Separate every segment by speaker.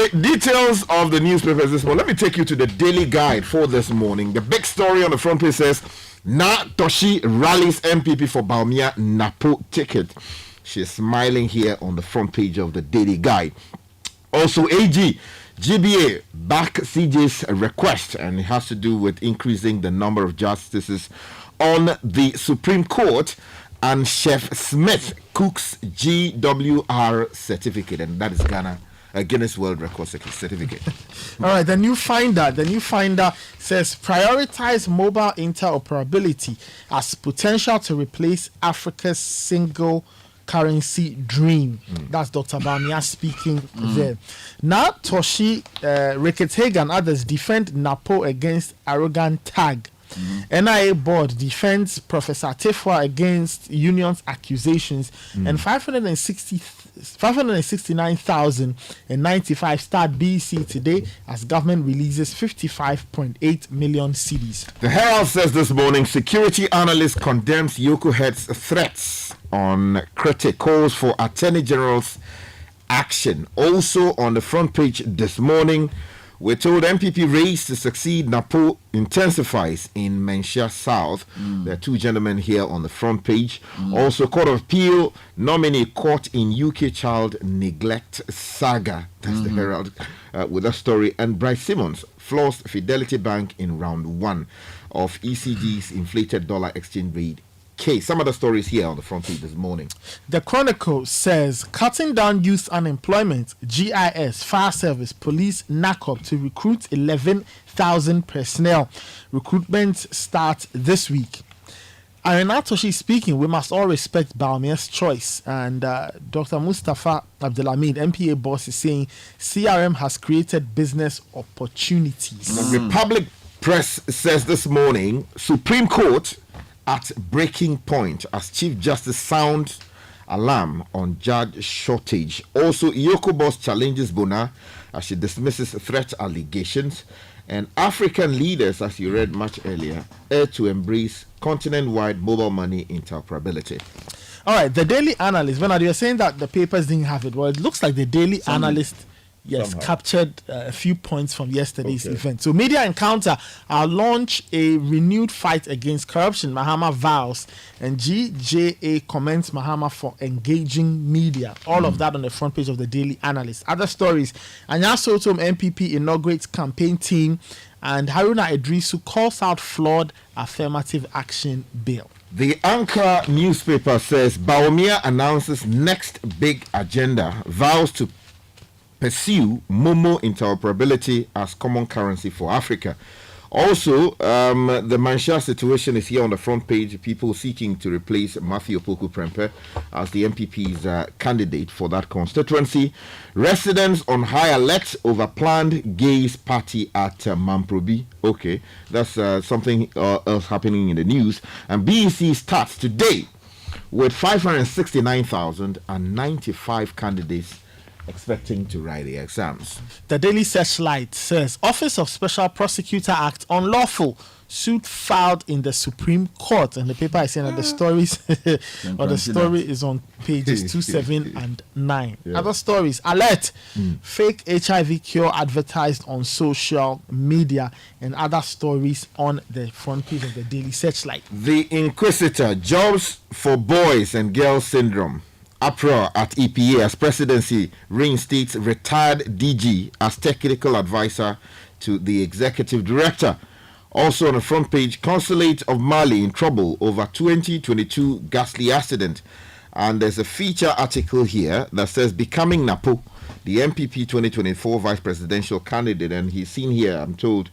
Speaker 1: Okay, details of the newspapers this morning. Let me take you to the Daily Guide for this morning. The big story on the front page says, Na Toshi rallies MPP for Baumia Napo ticket. She's smiling here on the front page of the Daily Guide. Also, GBA back CJ's request, and it has to do with increasing the number of justices on the Supreme Court. And Chef Smith cooks GWR certificate, and that is Guinness World Record certificate.
Speaker 2: All right, the new finder says prioritize mobile interoperability as potential to replace Africa's single currency dream. That's Dr. Bamia speaking there. Now, Toshi, Ricketts Hagan and others defend Napo against arrogant tag. NIA board defends Professor Tefua against union's accusations, and 569,095 start BEC today as government releases 55.8 million cedis.
Speaker 1: The Herald says this morning, security analyst condemns Yoko head's threats on critic, calls for Attorney General's action. Also on the front page this morning, we're told MPP race to succeed Napo intensifies in Menchia South. There are two gentlemen here on the front page. Also, Court of Appeal nominee caught in UK child neglect saga. That's the Herald with that story. And Bryce Simmons floors Fidelity Bank in round 1 of ECG's inflated dollar exchange rate case. Some of the stories here on the front page this morning.
Speaker 2: The Chronicle says cutting down youth unemployment, GIS, fire service, police, NACOP to recruit 11,000 personnel. Recruitment starts this week. Arena Toshi speaking, we must all respect Baumia's choice. And Dr. Mustafa Abdelhamid, MPA boss, is saying CRM has created business opportunities.
Speaker 1: The Republic Press says this morning, Supreme Court at breaking point as Chief Justice sounds alarm on judge shortage. Also, Yoko boss challenges Bona as she dismisses threat allegations. And African leaders, as you read much earlier, urge to embrace continent-wide mobile money interoperability.
Speaker 2: All right, the Daily Analyst. Bernard, you're saying that the papers didn't have it. Well, it looks like the Daily Analyst captured a few points from yesterday's event. So Media Encounter launch a renewed fight against corruption. Mahama vows, and GJA commends Mahama for engaging media. All of that on the front page of the Daily Analyst. Other stories, Anya Sotom MPP inaugurates campaign team, and Haruna Idrisu calls out flawed affirmative action bill.
Speaker 1: The Anchor newspaper says Baumia announces next big agenda, vows to pursue Momo interoperability as common currency for Africa. Also, the Manchia situation is here on the front page. People seeking to replace Matthew Opoku Prempeh as the MPP's candidate for that constituency. Residents on high alert over planned gays party at Mamprobi. Okay, that's something else happening in the news. And BEC starts today with 569,095 candidates expecting to write the exams.
Speaker 2: The Daily Searchlight says Office of Special Prosecutor Act unlawful, suit filed in the Supreme Court. And the paper is saying that the stories or the story is on pages 2, 7 and 9. Other stories, alert, fake HIV cure advertised on social media, and other stories on the front page of the Daily Searchlight.
Speaker 1: The Inquisitor, jobs for boys and girls syndrome. Uproar at EPA as presidency reinstates retired DG as technical advisor to the executive director. Also on the front page, Consulate of Mali in trouble over 2022 ghastly accident. And there's a feature article here that says becoming Napo, the MPP 2024 vice presidential candidate. And he's seen here, I'm told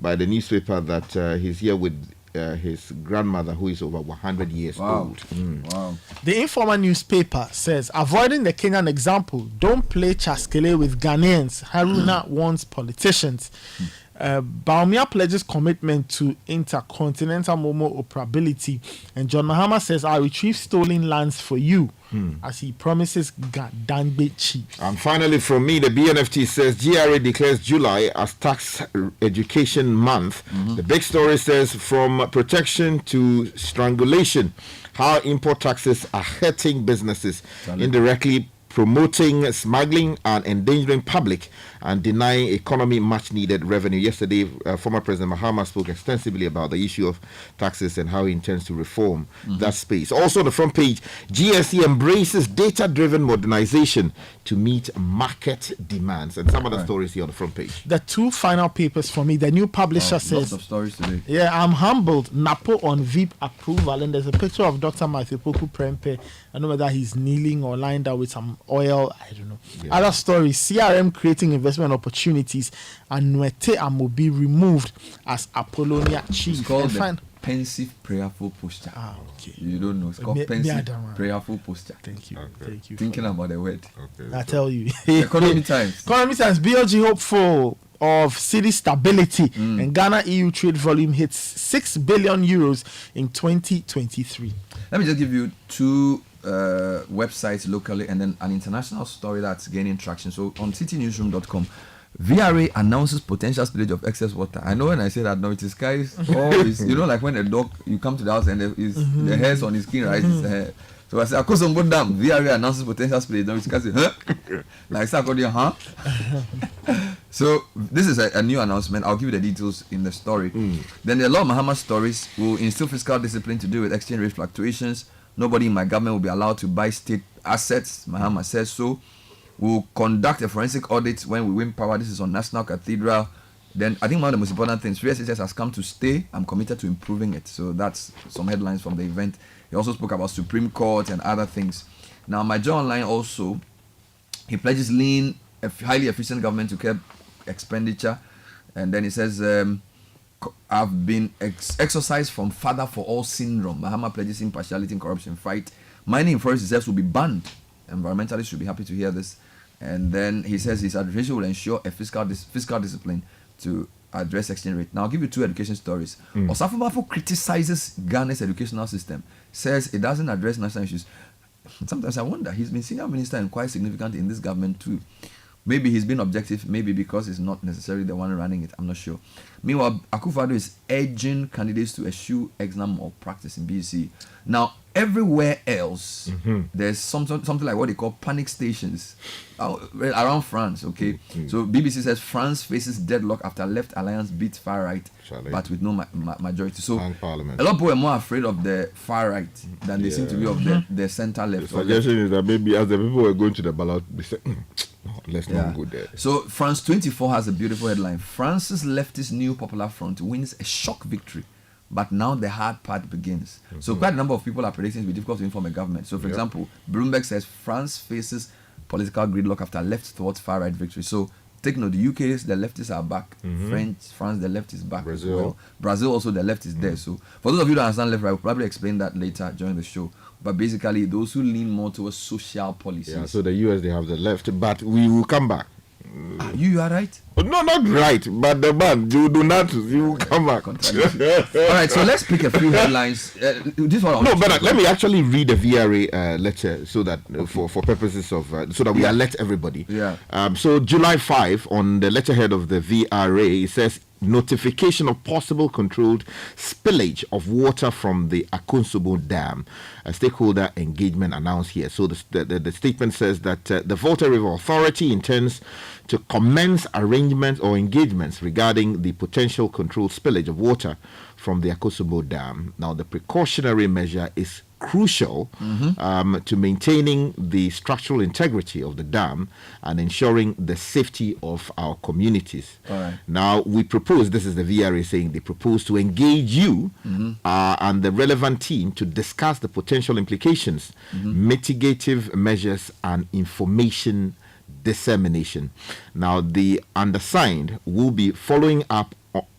Speaker 1: by the newspaper, that he's here with his grandmother, who is over 100 years old.
Speaker 2: Wow. The Informer newspaper says, avoiding the Kenyan example, don't play Chaskele with Ghanaians. Haruna warns politicians. Baumia pledges commitment to intercontinental Momo operability, and John Mahama says, I'll retrieve stolen lands for you, as he promises Dangbe chiefs.
Speaker 1: And finally from me, the BNFT says GRA declares July as tax education month. The big story says from protection to strangulation, how import taxes are hurting businesses, indirectly promoting smuggling and endangering public and denying economy much needed revenue. Yesterday, former President Mahama spoke extensively about the issue of taxes and how he intends to reform that space. Also on the front page, GSE embraces data-driven modernization to meet market demands. And some of the stories here on the front page.
Speaker 2: The two final papers for me. The new publisher says,
Speaker 3: lots of stories today.
Speaker 2: Yeah, I'm humbled. Napo on VIP approval. And there's a picture of Dr. Matthew Poku Prempe. I don't know whether he's kneeling or lying down with some oil. I don't know. Yeah. Other stories, CRM creating investment opportunities, and Nwete Amobi removed as Apollonia chief.
Speaker 3: It's called pensive prayerful posture.
Speaker 2: Okay.
Speaker 3: You don't know. It's called pensive prayerful posture.
Speaker 2: Thank you.
Speaker 1: Okay.
Speaker 2: Thank you.
Speaker 3: Thinking about the word.
Speaker 1: Okay.
Speaker 2: I tell you.
Speaker 3: Economy Times.
Speaker 2: Economy Times. BOG hopeful of Citi stability, and Ghana EU trade volume hits 6 billion euros in 2023.
Speaker 3: Let me just give you two websites locally and then an international story that's gaining traction. So on citinewsroom.com, VRA announces potential spillage of excess water. I know when I say that, no, it is guys. You know, like when a dog, you come to the house and the hairs on his skin rises. So I say, I call some dam. VRA announces potential spillage. No, it's guys say, huh? Like I said, huh? So this is a new announcement. I'll give you the details in the story. Then there are a lot of Mahama stories. Will instill fiscal discipline to do with exchange rate fluctuations. Nobody in my government will be allowed to buy state assets. Mahama says so. We'll conduct a forensic audit when we win power. This is on National Cathedral. Then I think one of the most important things, Free SHS has come to stay. I'm committed to improving it. So that's some headlines from the event. He also spoke about Supreme Court and other things. Now, my Joe Online also, he pledges lean, a highly efficient government to curb expenditure. And then he says, I've been exorcised from father for all syndrome. Mahama pledges impartiality in corruption fight. Mining in forest reserves will be banned. Environmentalists should be happy to hear this. And then he says his administration will ensure a fiscal discipline to address exchange rate. Now I'll give you two education stories. Osafo Mafo criticizes Ghana's educational system, says it doesn't address national issues. Sometimes I wonder, he's been senior minister and quite significant in this government too. Maybe he's been objective, maybe because he's not necessarily the one running it, I'm not sure. Meanwhile, Akufo-Addo is urging candidates to eschew exam or practice in BC. Now, everywhere else, there's something like what they call panic stations around France, okay? So BBC says France faces deadlock after left alliance beats far right, but with no majority. So a lot of people are more afraid of the far right than they seem to be of the center left.
Speaker 1: The suggestion is that maybe as the people were going to the ballot, they said, no, let's not go there.
Speaker 3: So France 24 has a beautiful headline. France's leftist New Popular Front wins a shock victory. But now the hard part begins. So quite a number of people are predicting it will be difficult to inform a government. So for example, Bloomberg says France faces political gridlock after left towards far-right victory. So take note, the UK, the leftists are back. France, the left is back as well. Brazil also, the left is there. So for those of you who don't understand left, right, we'll probably explain that later during the show. But basically, those who lean more towards social policies.
Speaker 1: Yeah, so the US, they have the left. But we will come back.
Speaker 3: You are right.
Speaker 1: No, not right, but the man, you do not, you will come back.
Speaker 3: All right, so let's pick a few headlines. This one.
Speaker 1: No, but let me actually read the VRA letter so that for purposes of so that we alert everybody.
Speaker 3: Yeah.
Speaker 1: So July 5 on the letterhead of the VRA, it says notification of possible controlled spillage of water from the Akonsobo Dam. A stakeholder engagement announced here. So the statement says that the Volta River Authority intends to commence arrangements or engagements regarding the potential controlled spillage of water from the Akonsobo Dam. Now, the precautionary measure is crucial to maintaining the structural integrity of the dam and ensuring the safety of our communities. Now, we propose, this is the VRA saying, they propose to engage you and the relevant team to discuss the potential implications, mitigative measures, and information dissemination. Now, the undersigned will be following up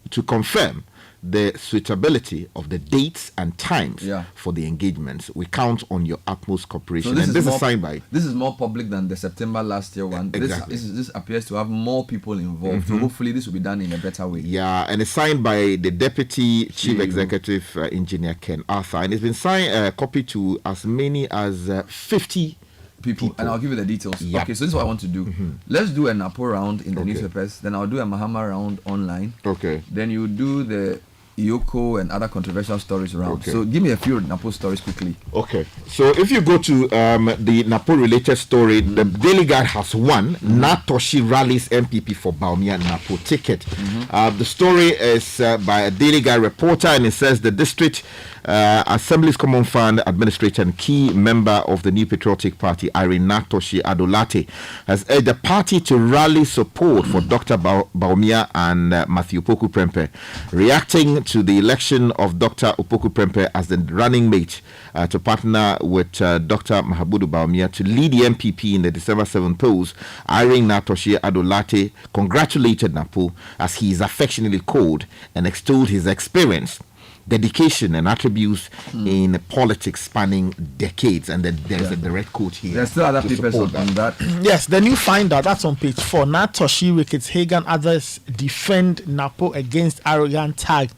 Speaker 1: to confirm the suitability of the dates and times for the engagements. We count on your utmost cooperation.
Speaker 3: So
Speaker 1: this is signed by...
Speaker 3: This is more public than the September last year one.
Speaker 1: Exactly.
Speaker 3: This appears to have more people involved. So hopefully this will be done in a better way.
Speaker 1: Yeah, and it's signed by the Deputy Chief Executive Engineer Ken Arthur. And it's been signed, copied to as many as 50 people.
Speaker 3: And I'll give you the details. Okay, so this is what I want to do. Let's do a Napo round in the newspapers. Then I'll do a Mahama round online.
Speaker 1: Okay.
Speaker 3: Then you do the Yoko and other controversial stories around. Okay. So give me a few Napo stories quickly.
Speaker 1: Okay. So if you go to the Napo related story, the Daily Guide has one. Natoshi rallies MPP for Baumia Napo ticket. The story is by a Daily Guide reporter, and it says the district Assembly's Common Fund administrator and key member of the New Patriotic Party, Irene Natoshi Adolate, has urged the party to rally support for Dr. Baumia and Matthew Opoku Prempeh, reacting to the election of Dr. Opoku Prempeh as the running mate to partner with Dr. Mahamudu Baumia to lead the MPP in the December 7 polls. Irene Natoshi Adolate congratulated Napo, as he is affectionately called, and extolled his experience, dedication and attributes in politics spanning decades. And then there's a direct quote here.
Speaker 3: There's still other papers on that.
Speaker 2: Yes, the new finder, that's on page 4. Natoshi, Ricketts, Hagan, others defend Napo against arrogant tag.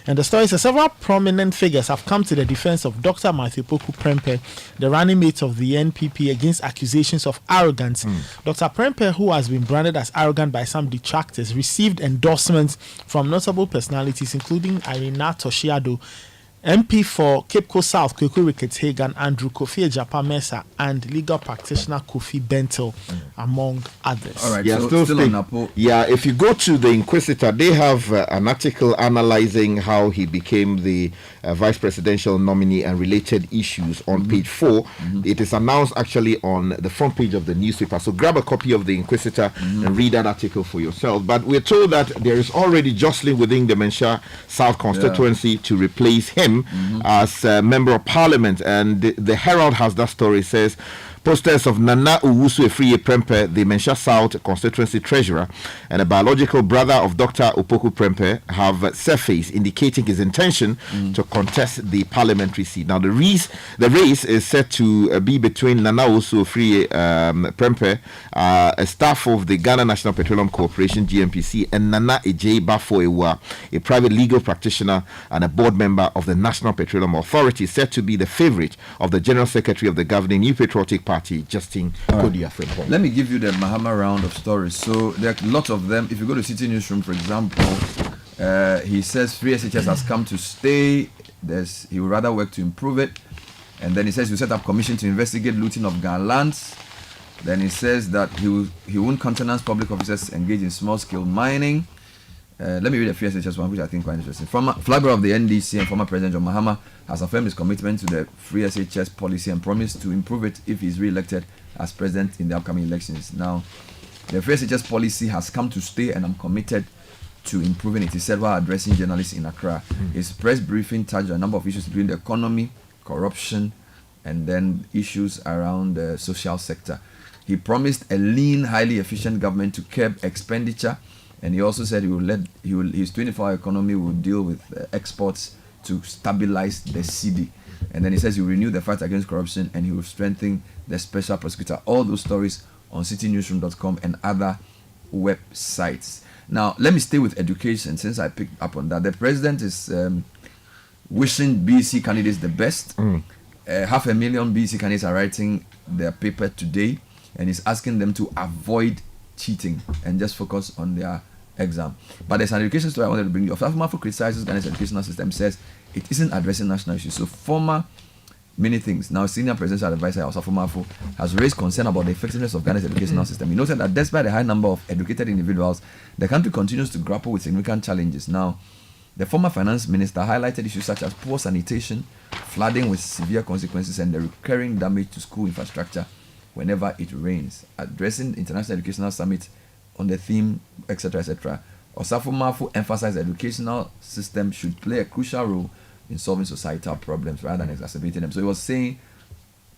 Speaker 2: And the story says several prominent figures have come to the defense of Dr. Matthew Opoku Prempeh, the running mate of the NPP, against accusations of arrogance. Dr. Prempeh, who has been branded as arrogant by some detractors, received endorsements from notable personalities including Irene Natoshi MP for Cape Coast South, Kweku Ricketts Hagan, Andrew Kofi Ejapa Mensah, and legal practitioner Kofi Bentil, among others.
Speaker 3: All right,
Speaker 1: yeah,
Speaker 3: so still on Napo.
Speaker 1: Yeah, if you go to the Inquisitor, they have an article analyzing how he became the vice presidential nominee and related issues on page 4. It is announced actually on the front page of the newspaper. So grab a copy of the Inquisitor and read that article for yourself. But we're told that there is already jostling within the Mensah South constituency to replace him as a member of parliament. And the Herald has that story. It says posters of Nana Owusu Efriye Prempeh, the Mensah South constituency treasurer, and a biological brother of Dr. Opoku Prempeh have surfaced, indicating his intention to contest the parliamentary seat. Now, the race is set to be between Nana Owusu Efriye Prempeh, a staff of the Ghana National Petroleum Corporation (GNPC), and Nana Ejei Bafo-Ewa, a private legal practitioner and a board member of the National Petroleum Authority, said to be the favorite of the General Secretary of the governing New Patriotic Party, Justin Kodia.
Speaker 3: Let me give you the Mahama round of stories. So there are lots of them. If you go to Citi Newsroom, for example, he says free SHS has come to stay. He would rather work to improve it. And then he says he set up commission to investigate looting of Ghana lands. Then he says that he won't countenance public officers engaged in small-scale mining. Let me read the free SHS one, which I think quite interesting. Flag bearer of the NDC and former President John Mahama has affirmed his commitment to the free SHS policy and promised to improve it if he is re-elected as president in the upcoming elections. Now, the free SHS policy has come to stay, and I'm committed to improving it, he said while addressing journalists in Accra. His press briefing touched on a number of issues, including the economy, corruption, and then issues around the social sector. He promised a lean, highly efficient government to curb expenditure, and he also said his 24-hour economy will deal with exports to stabilize the city. And then he says he will renew the fight against corruption, and he will strengthen the special prosecutor. All those stories on citinewsroom.com and other websites. Now, let me stay with education since I picked up on that. The president is wishing BEC candidates the best. 500,000 BEC candidates are writing their paper today, and he's asking them to avoid cheating and just focus on their exam. But there's an education story I wanted to bring you. Afamafo criticizes Ghana's educational system, says it isn't addressing national issues. So many things. Now, senior presidential advisor Afamafo has raised concern about the effectiveness of Ghana's educational system. He noted that despite the high number of educated individuals, the country continues to grapple with significant challenges. Now, the former finance minister highlighted issues such as poor sanitation, flooding with severe consequences, and the recurring damage to school infrastructure whenever it rains. Addressing the International Educational Summit on the theme, etc., etc., Osafo-Mafu emphasized the educational system should play a crucial role in solving societal problems rather than exacerbating them. So he was saying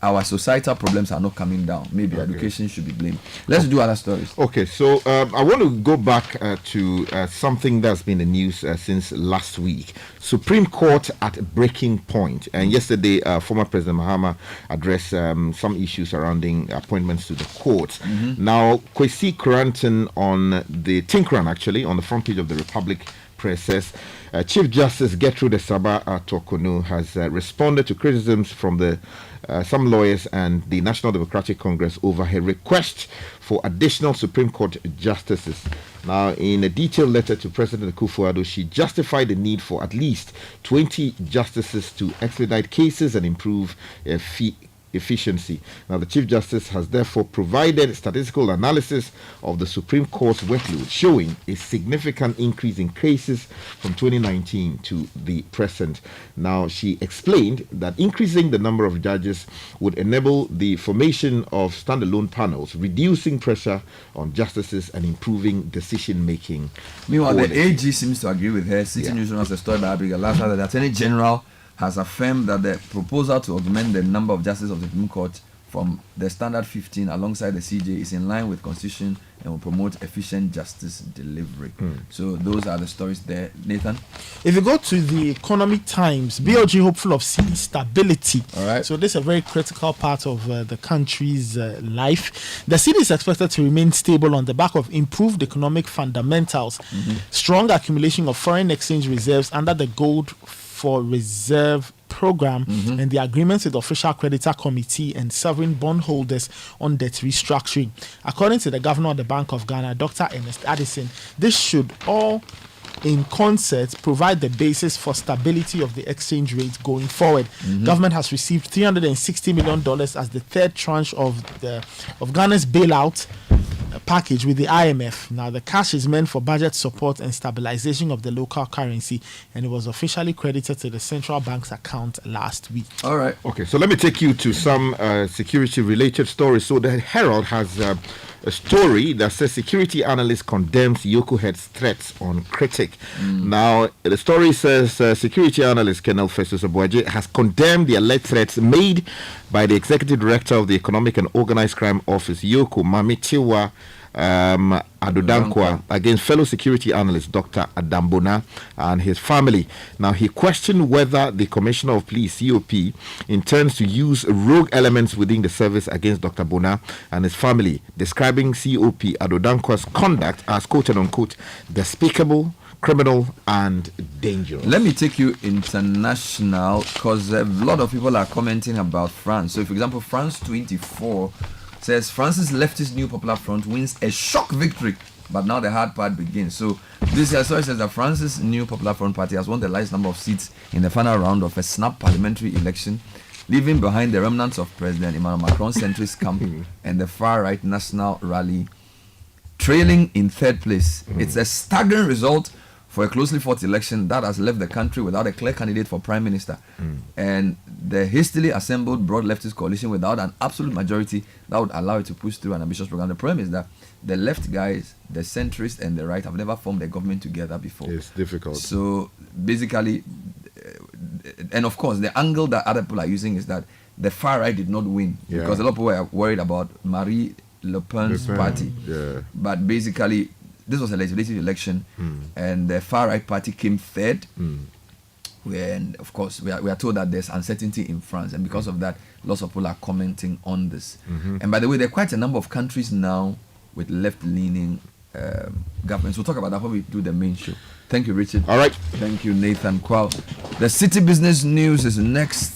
Speaker 3: our societal problems are not coming down. Maybe education should be blamed. Let's do other stories.
Speaker 1: Okay, so I want to go back to something that's been in the news since last week. Supreme Court at breaking point. And yesterday, former President Mahama addressed some issues surrounding appointments to the courts. Now, Kwesi Kuranton on the Tinkeran, actually, on the front page of the Republic Press says, Chief Justice Gertrude Saba Tokonu has responded to criticisms from some lawyers and the National Democratic Congress over her request for additional Supreme Court justices. Now, in a detailed letter to President Akufo-Addo, she justified the need for at least 20 justices to expedite cases and improve efficiency. Now, the Chief Justice has therefore provided statistical analysis of the Supreme Court's workload, showing a significant increase in cases from 2019 to the present. Now, she explained that increasing the number of judges would enable the formation of standalone panels, reducing pressure on justices and improving decision-making.
Speaker 3: Meanwhile, the AG seems to agree with her. Citi Newsroom has a story by Abigail last night that the Attorney General has affirmed that the proposal to augment the number of justices of the Supreme Court from the standard 15 alongside the CJ is in line with Constitution and will promote efficient justice delivery. So those are the stories there. Nathan?
Speaker 2: If you go to the Economic Times, BLG hopeful of city stability.
Speaker 3: All right.
Speaker 2: So this is a very critical part of the country's life. The city is expected to remain stable on the back of improved economic fundamentals, strong accumulation of foreign exchange reserves under the gold for reserve program and the agreements with the official creditor committee and sovereign bondholders on debt restructuring. According to the governor of the Bank of Ghana, Dr. Ernest Addison, this should all in concert provide the basis for stability of the exchange rate going forward. Government has received $360 million as the third tranche of Ghana's bailout package with the IMF. Now, the cash is meant for budget support and stabilization of the local currency, and it was officially credited to the central bank's account last week.
Speaker 3: All right.
Speaker 1: Okay, so let me take you to some security-related stories. So the Herald has a story that says security analyst condemns Yoko Head's threats on critic. Now, the story says security analyst Colonel Festus Abuaje has condemned the alleged threats made by the executive director of the Economic and Organized Crime Office, Yoko Mamitiwa Adodankwa, against fellow security analyst Dr. Adambona and his family. Now, he questioned whether the Commissioner of Police, COP, intends to use rogue elements within the service against Dr. Bona and his family, describing COP Adodankwa's conduct as quote-unquote despicable, criminal and dangerous.
Speaker 3: Let me take you international, because a lot of people are commenting about France. So, for example, France 24 says France's leftist New Popular Front wins a shock victory, but now the hard part begins. So this story says that France's New Popular Front party has won the largest number of seats in the final round of a snap parliamentary election, leaving behind the remnants of President Emmanuel Macron's centrist camp and the far-right National Rally, trailing in third place. It's a staggering result for a closely fought election that has left the country without a clear candidate for prime minister, and the hastily assembled broad leftist coalition without an absolute majority that would allow it to push through an ambitious program. The problem is that the left guys, the centrists and the right, have never formed a government together before.
Speaker 1: It's difficult.
Speaker 3: So basically, and of course, the angle that other people are using is that the far right did not win because a lot of people were worried about Marie Le Pen's party. But basically, this was a legislative election, and the far-right party came third. And of course, we are told that there's uncertainty in France, and because of that, lots of people are commenting on this. And by the way, there are quite a number of countries now with left-leaning governments. We'll talk about that when we do the main show. Thank you, Richard.
Speaker 1: All right.
Speaker 3: Thank you, Nathan Kwao. The City Business News is next.